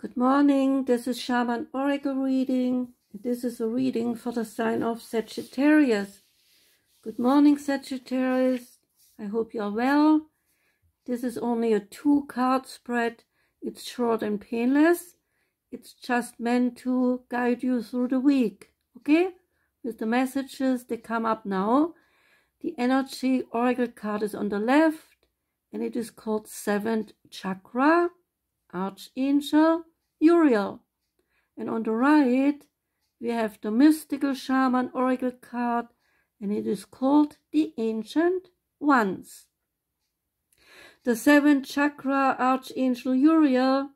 Good morning, this is Shaman Oracle reading. This is a reading for the sign of Sagittarius. Good morning, Sagittarius. I hope you are well. This is only a 2-card spread. It's short and painless. It's just meant to guide you through the week, okay? With the messages, they come up now. The energy oracle card is on the left, and it is called 7th Chakra, Archangel, Uriel. And on the right, we have the mystical Shaman oracle card, and it is called the Ancient Ones. The 7th Chakra, Archangel Uriel,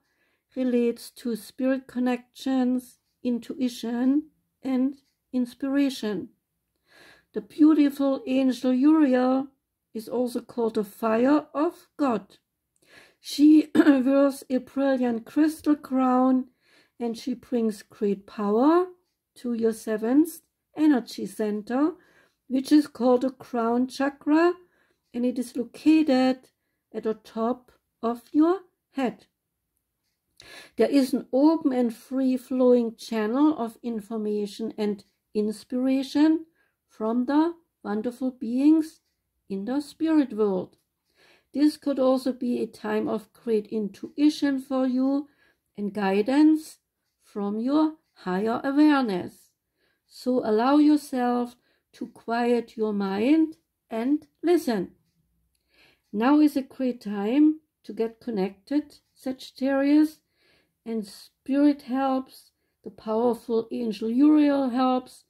relates to spirit connections, intuition, and inspiration. The beautiful angel Uriel is also called the fire of God. She wears a brilliant crystal crown, and she brings great power to your 7th energy center, which is called the crown chakra, and it is located at the top of your head. There is an open and free-flowing channel of information and inspiration from the wonderful beings in the spirit world. This could also be a time of great intuition for you and guidance from your higher awareness. So allow yourself to quiet your mind and listen. Now is a great time to get connected, Sagittarius, and spirit helps, the powerful angel Uriel helps,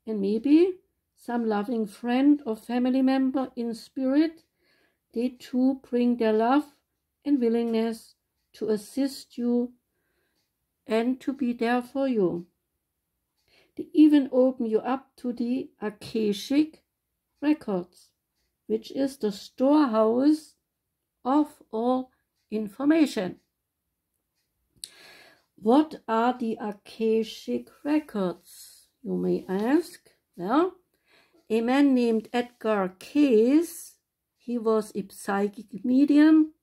and maybe some loving friend or family member in spirit. They too bring their love and willingness to assist you and to be there for you. They even open you up to the Akashic records, which is the storehouse of all information. What are the Akashic records, you may ask? Well, a man named Edgar Cayce, he was a psychic medium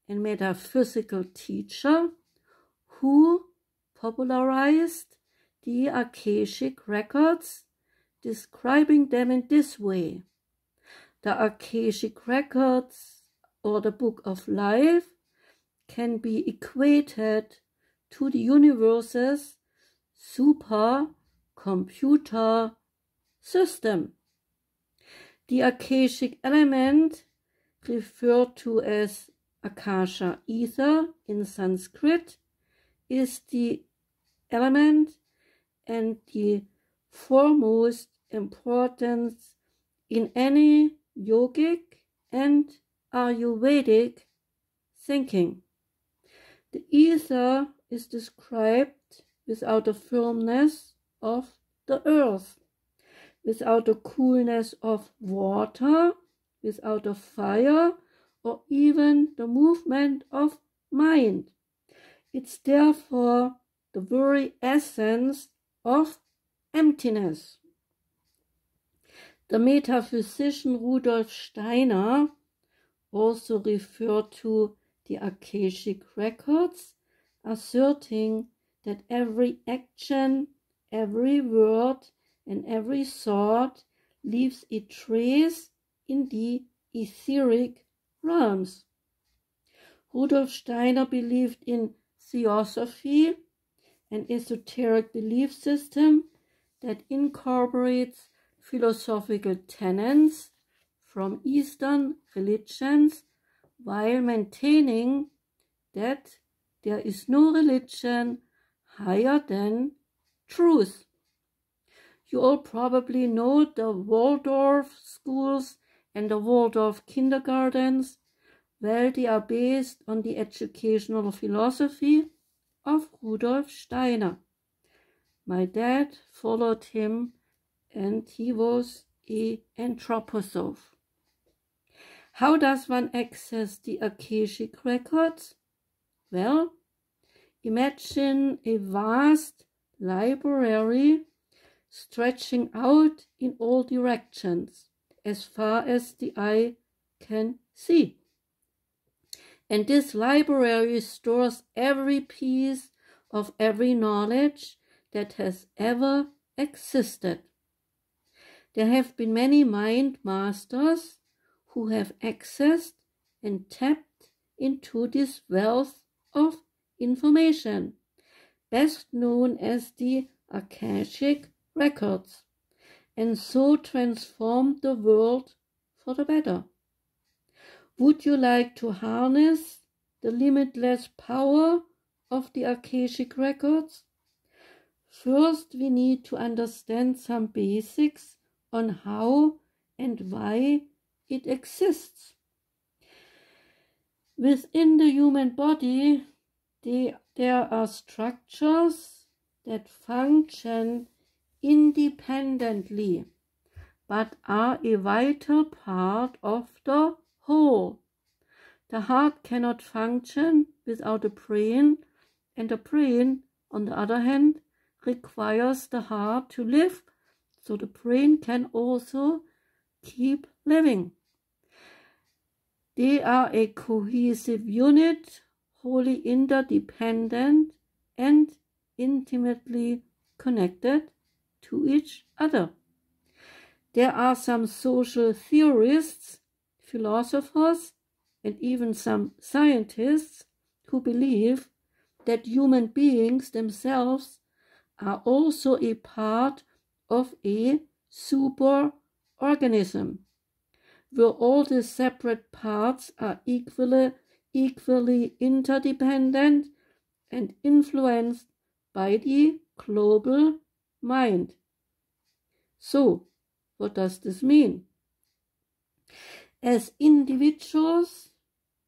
and metaphysical teacher who popularized the Akashic records, describing them in this way. The Akashic records, or the Book of Life, can be equated to the universe's supercomputer system. The Akashic element, referred to as Akasha ether in Sanskrit, is the element and the foremost importance in any yogic and Ayurvedic thinking. The ether is described without the firmness of the earth, without the coolness of water, without the fire, or even the movement of mind. It's therefore the very essence of emptiness. The metaphysician Rudolf Steiner also referred to the Akashic records, asserting that every action, every word, and every thought leaves a trace in the etheric realms. Rudolf Steiner believed in theosophy, an esoteric belief system that incorporates philosophical tenets from Eastern religions while maintaining that there is no religion higher than truth. You all probably know the Waldorf schools and the Waldorf kindergartens. Well, they are based on the educational philosophy of Rudolf Steiner. My dad followed him, and he was an anthroposoph. How does one access the Akashic records? Well, imagine a vast library stretching out in all directions as far as the eye can see. And this library stores every piece of every knowledge that has ever existed. There have been many mind masters who have accessed and tapped into this wealth of information, best known as the Akashic records, and so transformed the world for the better. Would you like to harness the limitless power of the Akashic records? First, we need to understand some basics on how and why it exists. Within the human body, there are structures that function independently, but are a vital part of the whole. The heart cannot function without a brain, and the brain, on the other hand, requires the heart to live, so the brain can also keep living. They are a cohesive unit, wholly interdependent and intimately connected to each other. There are some social theorists, philosophers, and even some scientists who believe that human beings themselves are also a part of a superorganism, where all the separate parts are equally interdependent and influenced by the global mind. So, what does this mean? As individuals,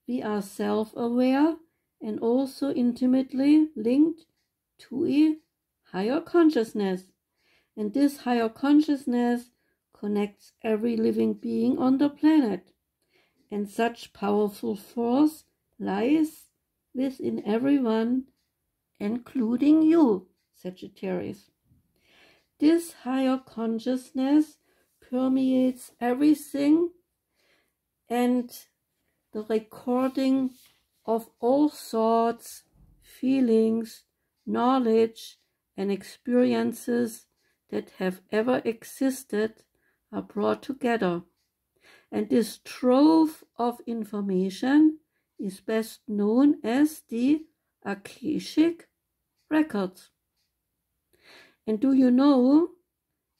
we are self-aware and also intimately linked to a higher consciousness. And this higher consciousness connects every living being on the planet. And such powerful force lies within everyone, including you, Sagittarius. This higher consciousness permeates everything, and the recording of all thoughts, feelings, knowledge, and experiences that have ever existed are brought together. And this trove of information is best known as the Akashic records. And do you know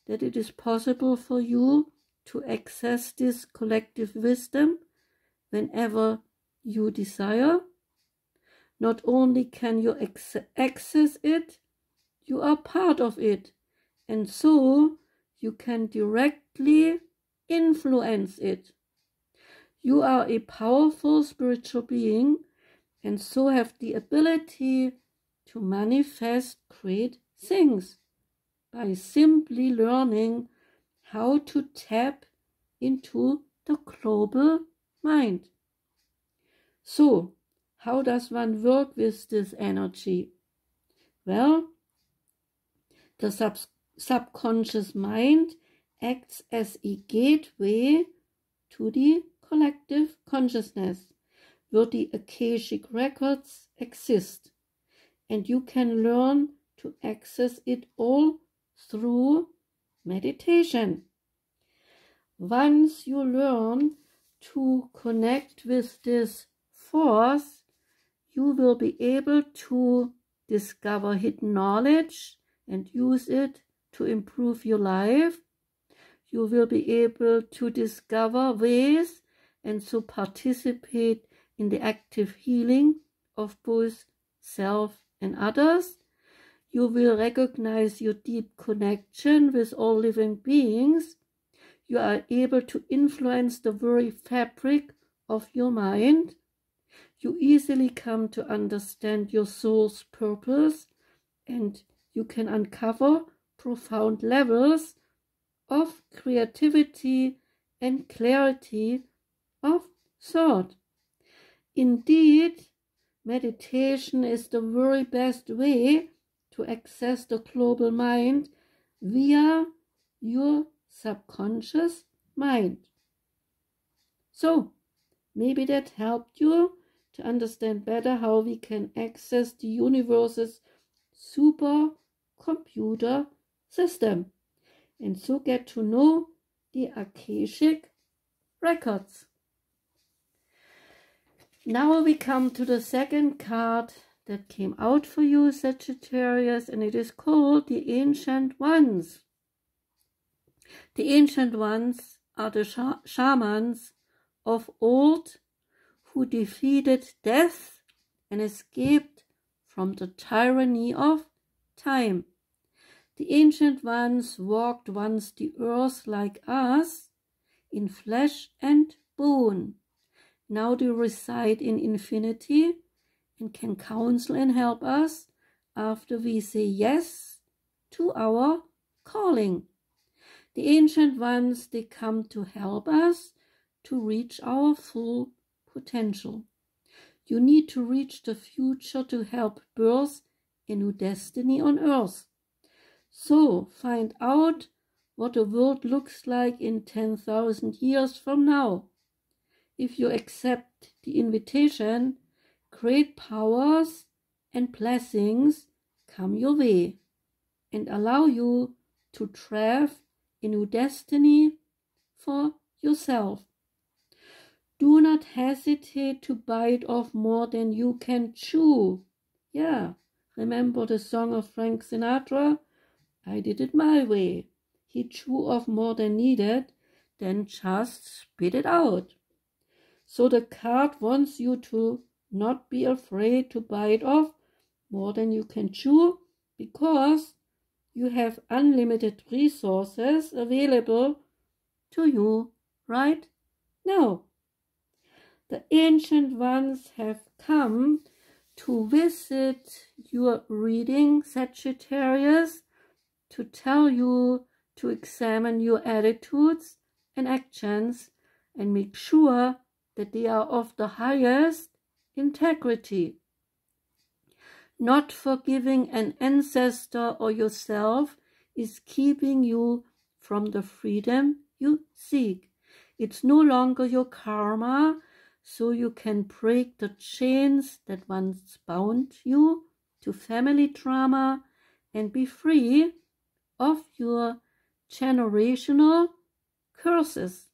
that it is possible for you to access this collective wisdom whenever you desire? Not only can you access it, you are part of it, and so you can directly influence it. You are a powerful spiritual being, and so have the ability to manifest great things by simply learning how to tap into the global mind. So, how does one work with this energy? Well, the subconscious mind acts as a gateway to the collective consciousness, where the Akashic records exist, and you can learn to access it all through meditation. Once you learn to connect with this force, you will be able to discover hidden knowledge and use it to improve your life. You will be able to discover ways and so participate in the active healing of both self and others. You will recognize your deep connection with all living beings. You are able to influence the very fabric of your mind. You easily come to understand your soul's purpose, and you can uncover profound levels of creativity and clarity of thought. Indeed, meditation is the very best way to access the global mind via your subconscious mind. So, maybe that helped you to understand better how we can access the universe's supercomputer system, and so get to know the Akashic records. Now we come to the second card that came out for you, Sagittarius, and it is called the Ancient Ones. The Ancient Ones are the shamans of old who defeated death and escaped from the tyranny of time. The Ancient Ones walked once the earth like us, in flesh and bone. Now they reside in infinity and can counsel and help us after we say yes to our calling. The Ancient Ones, they come to help us to reach our full potential. You need to reach the future to help birth a new destiny on earth. So find out what the world looks like in 10,000 years from now. If you accept the invitation, great powers and blessings come your way and allow you to thrive a new destiny for yourself. Do not hesitate to bite off more than you can chew. Yeah, remember the song of Frank Sinatra? I did it my way. He chew off more than needed, then just spit it out. So the card wants you to not be afraid to bite off more than you can chew, because you have unlimited resources available to you right now. The Ancient Ones have come to visit your reading, Sagittarius, to tell you to examine your attitudes and actions and make sure that they are of the highest integrity. Not forgiving an ancestor or yourself is keeping you from the freedom you seek. It's no longer your karma, so you can break the chains that once bound you to family drama and be free of your generational curses.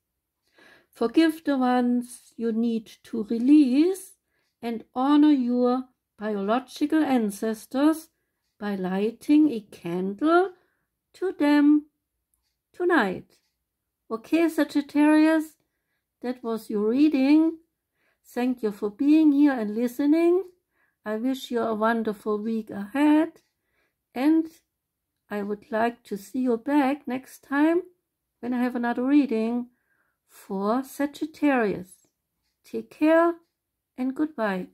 Forgive the ones you need to release and honor your biological ancestors by lighting a candle to them tonight. Okay, Sagittarius, that was your reading. Thank you for being here and listening. I wish you a wonderful week ahead, and I would like to see you back next time when I have another reading for Sagittarius. Take care and goodbye.